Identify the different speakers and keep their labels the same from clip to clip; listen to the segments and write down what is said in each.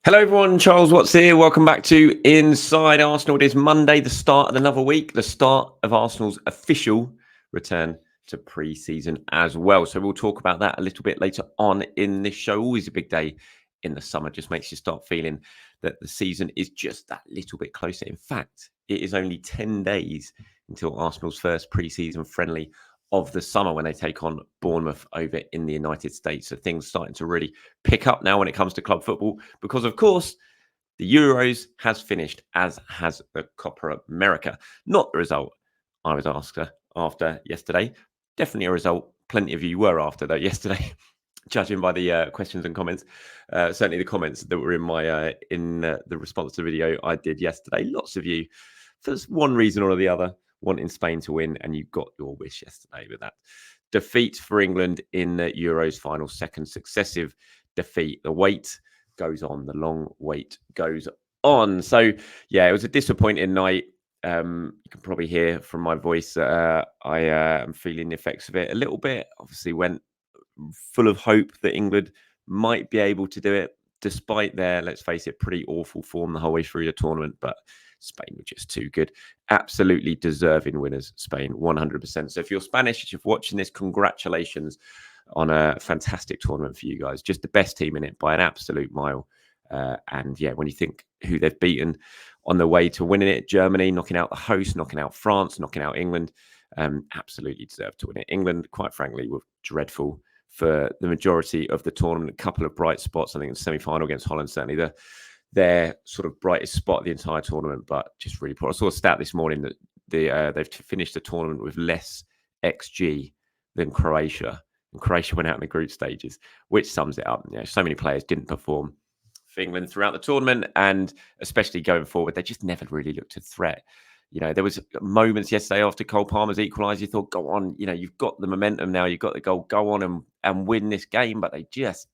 Speaker 1: Hello, everyone. Charles Watts here. Welcome back to Inside Arsenal. It is Monday, the start of another week, the start of Arsenal's official return to pre-season as well. So we'll talk about that a little bit later on in this show. Always a big day in the summer. Just makes you start feeling that the season is just that little bit closer. In fact, it is only 10 days until Arsenal's first pre-season friendly of the summer when they take on Bournemouth over in the United States. So things starting to really pick up now when it comes to club football because, of course, the Euros has finished, as has the Copa America. Not the result I was after yesterday. Definitely a result plenty of you were after, though, yesterday, judging by the questions and comments. Certainly the comments that were in the response to the video I did yesterday. Lots of you, for one reason or the other, wanting Spain to win, and you got your wish yesterday with that defeat for England in the Euros final, second successive defeat. The wait goes on, the long wait goes on. So, yeah, it was a disappointing night. You can probably hear from my voice I am feeling the effects of it a little bit. Obviously, went full of hope that England might be able to do it, despite their, let's face it, pretty awful form the whole way through the tournament. But Spain were just too good. Absolutely deserving winners, Spain, 100%. So if you're Spanish, if you're watching this, congratulations on a fantastic tournament for you guys. Just the best team in it by an absolute mile. And yeah, when you think who they've beaten on the way to winning it, Germany, knocking out the host, knocking out France, knocking out England, absolutely deserved to win it. England, quite frankly, were dreadful for the majority of the tournament. A couple of bright spots, I think, in the semi-final against Holland, certainly their sort of brightest spot of the entire tournament, but just really poor. I saw a stat this morning that they've finished the tournament with less XG than Croatia, and Croatia went out in the group stages, which sums it up. You know, so many players didn't perform for England throughout the tournament, and especially going forward, they just never really looked a threat. You know, there was moments yesterday after Cole Palmer's equalised, you thought, go on, you know, you've got the momentum now, you've got the goal, go on and win this game. But they just,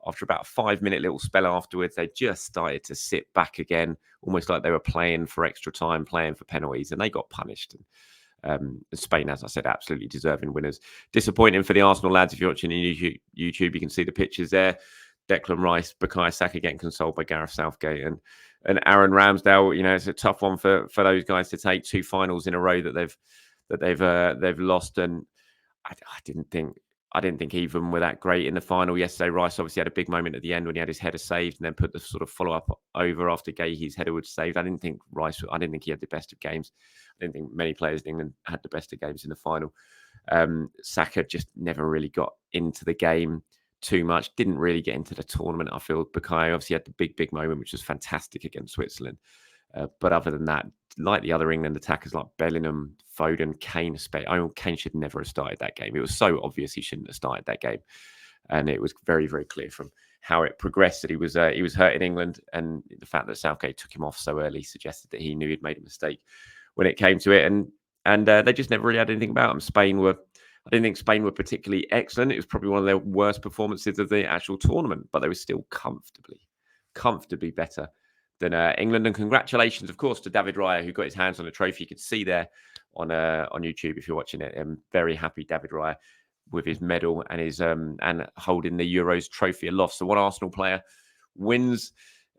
Speaker 1: after about a 5-minute little spell afterwards, they just started to sit back again, almost like they were playing for extra time, playing for penalties, and they got punished. Spain, as I said, absolutely deserving winners. Disappointing for the Arsenal lads. If you're watching on YouTube, you can see the pictures there. Declan Rice, Bukayo Saka getting consoled by Gareth Southgate, and Aaron Ramsdale. You know, it's a tough one for those guys to take two finals in a row that they've lost. And I didn't think even were that great in the final yesterday. Rice obviously had a big moment at the end when he had his header saved and then put the sort of follow up over after Gahey's header was saved. I didn't think he had the best of games. I didn't think many players in England had the best of games in the final. Saka just never really got into the game too much. Didn't really get into the tournament, I feel. Bukayo obviously had the big moment, which was fantastic against Switzerland. But other than that, like the other England attackers like Bellingham, Foden, Kane, Kane should never have started that game. It was so obvious he shouldn't have started that game. And it was very, very clear from how it progressed that he was hurting England. And the fact that Southgate took him off so early suggested that he knew he'd made a mistake when it came to it. And they just never really had anything about him. I didn't think Spain were particularly excellent. It was probably one of their worst performances of the actual tournament, but they were still comfortably better than England. And congratulations, of course, to David Raya, who got his hands on the trophy. You could see there on YouTube if you're watching it. I'm very happy David Raya with his medal and his and holding the Euros trophy aloft. So one Arsenal player wins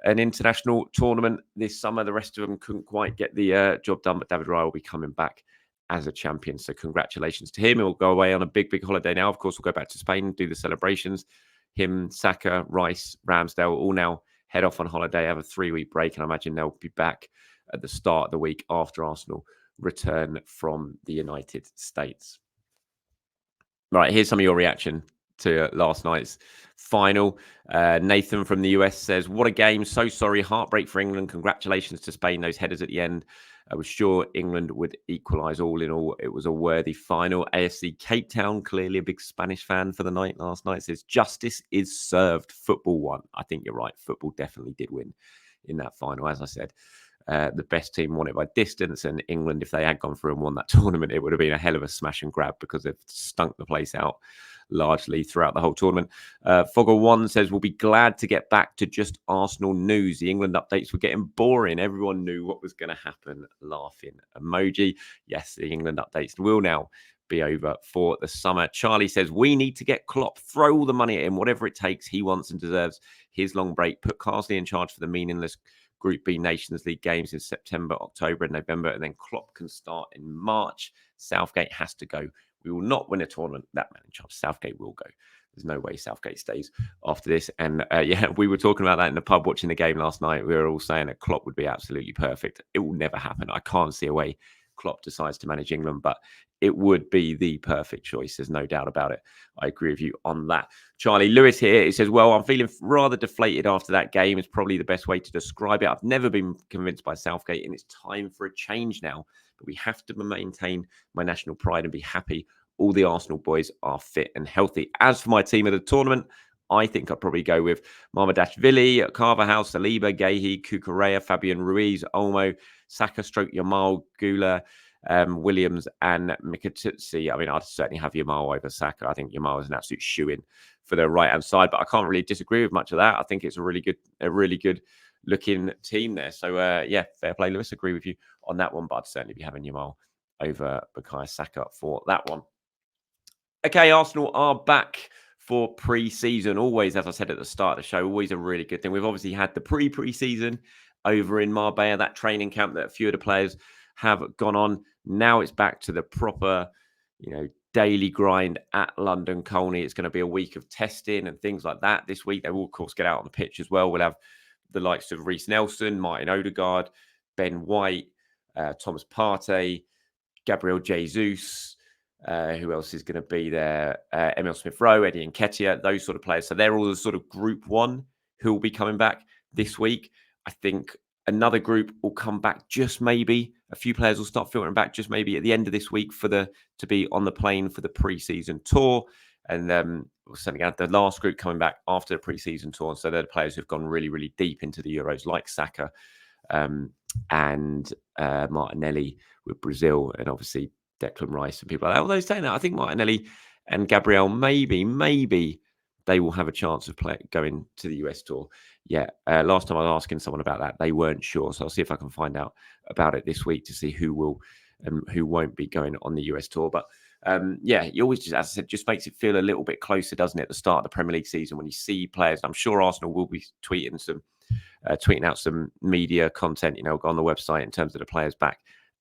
Speaker 1: an international tournament this summer. The rest of them couldn't quite get the job done, but David Raya will be coming back as a champion. So congratulations to him. He'll go away on a big holiday now. Of course, we'll go back to Spain, do the celebrations. Him, Saka, Rice, Ramsdale, all now head off on holiday, have a 3-week break, and I imagine they'll be back at the start of the week after Arsenal return from the United States. Right, here's some of your reaction to last night's final. Nathan from the US says, what a game. So sorry. Heartbreak for England. Congratulations to Spain. Those headers at the end. I was sure England would equalise. All in all, it was a worthy final. AFC Cape Town, clearly a big Spanish fan for the night last night, says, justice is served. Football won. I think you're right. Football definitely did win in that final. As I said, the best team won it by distance, and England, if they had gone through and won that tournament, it would have been a hell of a smash and grab because they've stunk the place out largely throughout the whole tournament. Fogger1 says, we'll be glad to get back to just Arsenal news. The England updates were getting boring. Everyone knew what was going to happen. Laughing emoji. Yes, the England updates will now be over for the summer. Charlie says, we need to get Klopp, throw all the money at him, whatever it takes. He wants and deserves his long break. Put Carsley in charge for the meaningless Group B Nations League games in September, October, and November, and then Klopp can start in March. Southgate has to go. We will not win a tournament that man in charge. Southgate will go. There's no way Southgate stays after this. And we were talking about that in the pub watching the game last night. We were all saying that Klopp would be absolutely perfect. It will never happen. I can't see a way Klopp decides to manage England, but it would be the perfect choice. There's no doubt about it. I agree with you on that. Charlie Lewis here, he says, well, I'm feeling rather deflated after that game. It's probably the best way to describe it. I've never been convinced by Southgate, and it's time for a change now. But we have to maintain my national pride and be happy all the Arsenal boys are fit and healthy. As for my team of the tournament, I think I'd probably go with Marmadashvili, Carvajal, Saliba, Gahey, Cucurella, Fabian Ruiz, Olmo, Saka, Yamal, Gula, Williams, and Mikatutsi. I mean, I'd certainly have Yamal over Saka. I think Yamal is an absolute shoo-in for the right-hand side, but I can't really disagree with much of that. I think it's a really good looking team there. So, fair play, Lewis. Agree with you on that one, but I'd certainly be having Yamal over Bukayo Saka for that one. Okay, Arsenal are back for pre-season. Always, as I said at the start of the show, always a really good thing. We've obviously had the pre-season over in Marbella, that training camp that a few of the players have gone on. Now it's back to the proper, daily grind at London Colney. It's going to be a week of testing and things like that this week. They will, of course, get out on the pitch as well. We'll have the likes of Reece Nelson, Martin Odegaard, Ben White, Thomas Partey, Gabriel Jesus. Who else is going to be there? Emil Smith-Rowe, Eddie Nketiah, those sort of players. So they're all the sort of group one who will be coming back this week. I think another group will come back just maybe. A few players will start filtering back just maybe at the end of this week to be on the plane for the pre-season tour. And we'll certainly have the last group coming back after the pre-season tour. So they're the players who've gone really, really deep into the Euros, like Saka and Martinelli with Brazil, and obviously Declan Rice and people like that. Although saying that, I think Martinelli and Gabriel, maybe they will have a chance of going to the US tour. Yeah, last time I was asking someone about that, they weren't sure. So I'll see if I can find out about it this week to see who will and who won't be going on the US tour. But you always just, as I said, just makes it feel a little bit closer, doesn't it, at the start of the Premier League season when you see players. I'm sure Arsenal will be tweeting out some media content, go on the website in terms of the players back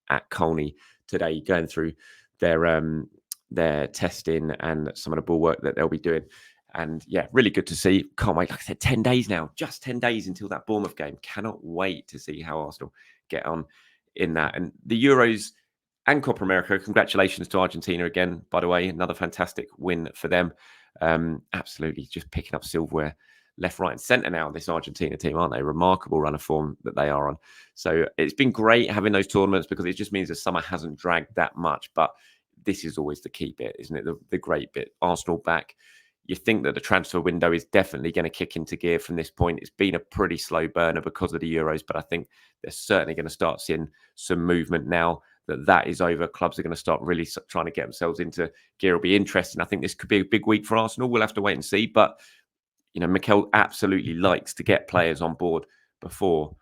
Speaker 1: at Colney today, going through their testing and some of the ball work that they'll be doing. And yeah, really good to see. Can't wait. Like I said, 10 days now, just 10 days until that Bournemouth game. Cannot wait to see how Arsenal get on in that. And the Euros and Copa America, congratulations to Argentina again, by the way. Another fantastic win for them. Absolutely just picking up silverware left, right, and centre now, this Argentina team, aren't they? Remarkable run of form that they are on. So it's been great having those tournaments because it just means the summer hasn't dragged that much. But this is always the key bit, isn't it? The great bit. Arsenal back. You think that the transfer window is definitely going to kick into gear from this point. It's been a pretty slow burner because of the Euros, but I think they're certainly going to start seeing some movement now that is over. Clubs are going to start really trying to get themselves into gear. It'll be interesting. I think this could be a big week for Arsenal. We'll have to wait and see. But Mikel absolutely likes to get players on board before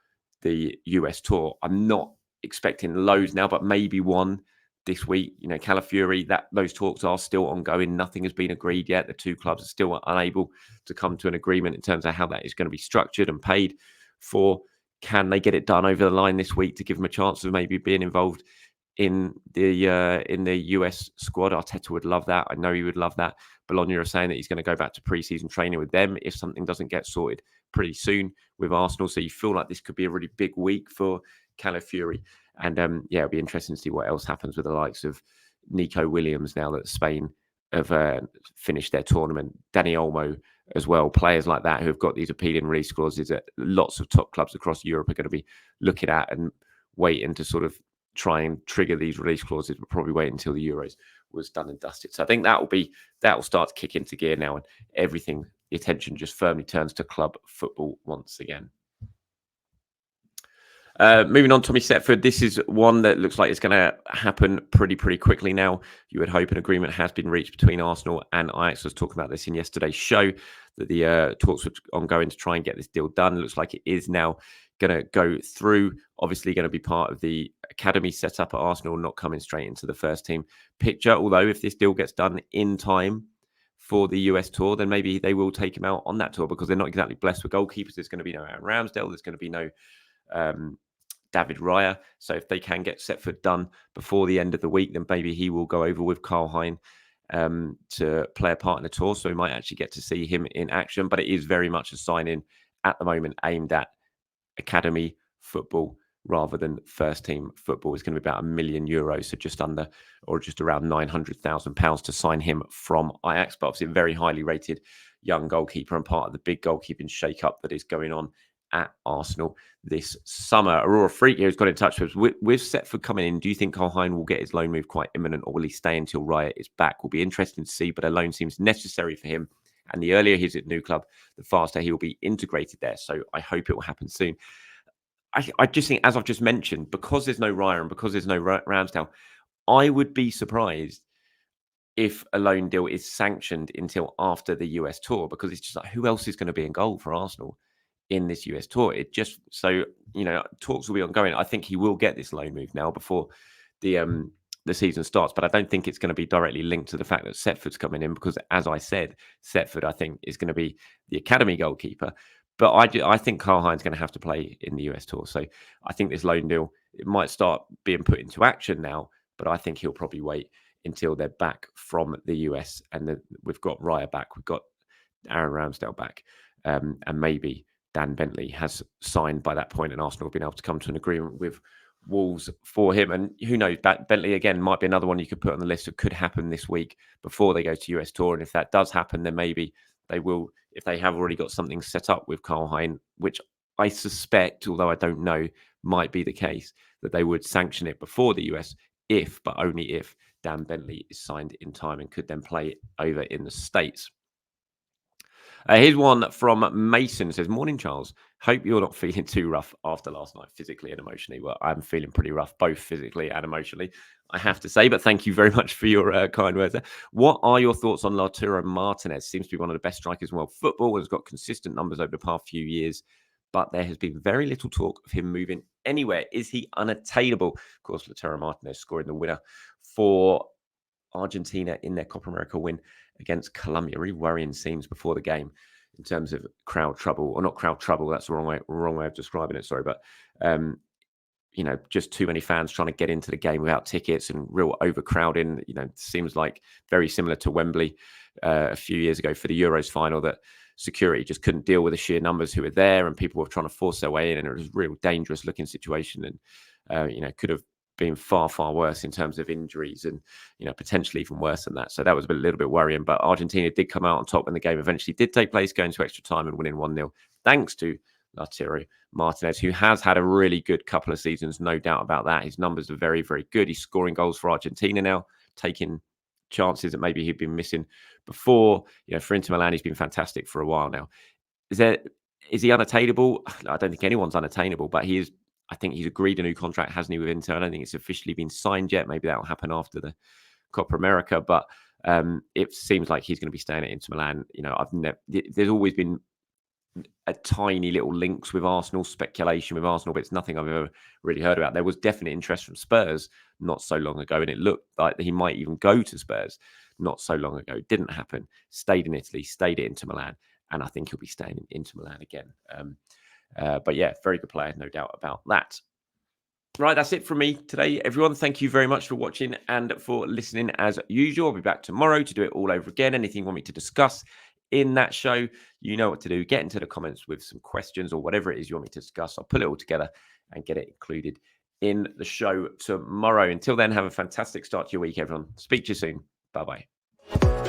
Speaker 1: the US tour. I'm not expecting loads now, but maybe one this week. Calafiori, those talks are still ongoing. Nothing has been agreed yet. The two clubs are still unable to come to an agreement in terms of how that is going to be structured and paid for. Can they get it done over the line this week to give them a chance of maybe being involved in the US squad? Arteta would love that. I know he would love that. Bologna are saying that he's going to go back to pre-season training with them if something doesn't get sorted pretty soon with Arsenal. So you feel like this could be a really big week for Calafiori. And it'll be interesting to see what else happens with the likes of Nico Williams now that Spain have finished their tournament. Dani Olmo as well. Players like that who have got these appealing release clauses that lots of top clubs across Europe are going to be looking at and waiting to sort of try and trigger these release clauses, but probably wait until the Euros was done and dusted. So I think that will start to kick into gear now, and everything, the attention just firmly turns to club football once again. Moving on, Tommy Setford. This is one that looks like it's going to happen pretty quickly now. You would hope an agreement has been reached between Arsenal and Ajax. I was talking about this in yesterday's show, that the talks were ongoing to try and get this deal done. It looks like it is now. going to go through. Obviously, going to be part of the academy set up at Arsenal, not coming straight into the first team picture. Although, if this deal gets done in time for the US tour, then maybe they will take him out on that tour because they're not exactly blessed with goalkeepers. There's going to be no Aaron Ramsdale. There's going to be no David Raya. So if they can get Setford done before the end of the week, then maybe he will go over with Carl Hein to play a part in the tour. So we might actually get to see him in action. But it is very much a sign-in at the moment aimed at academy football rather than first team football. It's going to be about €1 million, so just under or just around £900,000 to sign him from Ajax. But obviously a very highly rated young goalkeeper and part of the big goalkeeping shake-up that is going on at Arsenal this summer. Aurora Freak here has got in touch with Setford coming in. Do you think Carl Hein will get his loan move quite imminent, or will he stay until Raya is back? Will be interesting to see, but a loan seems necessary for him. And the earlier he's at new club, the faster he will be integrated there. So I hope it will happen soon. I just think, as I've just mentioned, because there's no Raya and because there's no Ramsdale, I would be surprised if a loan deal is sanctioned until after the US tour, because it's just like, who else is going to be in goal for Arsenal in this US tour? It just, so, talks will be ongoing. I think he will get this loan move now before the season starts, but I don't think it's going to be directly linked to the fact that Setford's coming in, because, as I said, Setford, I think, is going to be the academy goalkeeper. But I think Carl Hein's going to have to play in the US tour. So I think this loan deal, it might start being put into action now, but I think he'll probably wait until they're back from the US. And then we've got Raya back, we've got Aaron Ramsdale back, and maybe Dan Bentley has signed by that point, and Arsenal have been able to come to an agreement with Wolves for him. And who knows, Bentley again might be another one you could put on the list that could happen this week before they go to US tour. And if that does happen, then maybe they will, if they have already got something set up with Carl Hein, which I suspect, although I don't know, might be the case, that they would sanction it before the US if, but only if, Dan Bentley is signed in time and could then play over in the States. Here's one from Mason. It says, morning, Charles. Hope you're not feeling too rough after last night, physically and emotionally. Well, I'm feeling pretty rough, both physically and emotionally, I have to say. But thank you very much for your kind words there. What are your thoughts on Lautaro Martinez? Seems to be one of the best strikers in world football, has got consistent numbers over the past few years, but there has been very little talk of him moving anywhere. Is he unattainable? Of course, Lautaro Martinez scoring the winner for Argentina in their Copa America win against Colombia. Really worrying scenes before the game in terms of crowd trouble, or not crowd trouble. That's the wrong way of describing it. Sorry, but just too many fans trying to get into the game without tickets and real overcrowding. Seems like very similar to Wembley a few years ago for the Euros final, that security just couldn't deal with the sheer numbers who were there, and people were trying to force their way in, and it was a real dangerous looking situation, and could have been far, far worse in terms of injuries, and potentially even worse than that. So that was a little bit worrying. But Argentina did come out on top when the game eventually did take place, going to extra time and winning 1-0, thanks to Lautaro Martinez, who has had a really good couple of seasons, no doubt about that. His numbers are very, very good. He's scoring goals for Argentina now, taking chances that maybe he'd been missing before. For Inter Milan, he's been fantastic for a while now. Is he unattainable? I don't think anyone's unattainable, but he is. I think he's agreed a new contract, hasn't he, with Inter? I don't think it's officially been signed yet. Maybe that will happen after the Copa America, but it seems like he's going to be staying at Inter Milan. There's always been a tiny little links with Arsenal, speculation with Arsenal, but it's nothing I've ever really heard about. There was definite interest from Spurs not so long ago, and it looked like he might even go to Spurs not so long ago. Didn't happen. Stayed in Italy, stayed at Inter Milan, and I think he'll be staying in Inter Milan again. But yeah, very good player, no doubt about that. Right, that's it from me today, everyone. Thank you very much for watching and for listening as usual. I'll be back tomorrow to do it all over again. Anything you want me to discuss in that show, you know what to do. Get into the comments with some questions or whatever it is you want me to discuss. I'll pull it all together and get it included in the show tomorrow. Until then, have a fantastic start to your week, everyone. Speak to you soon. Bye-bye.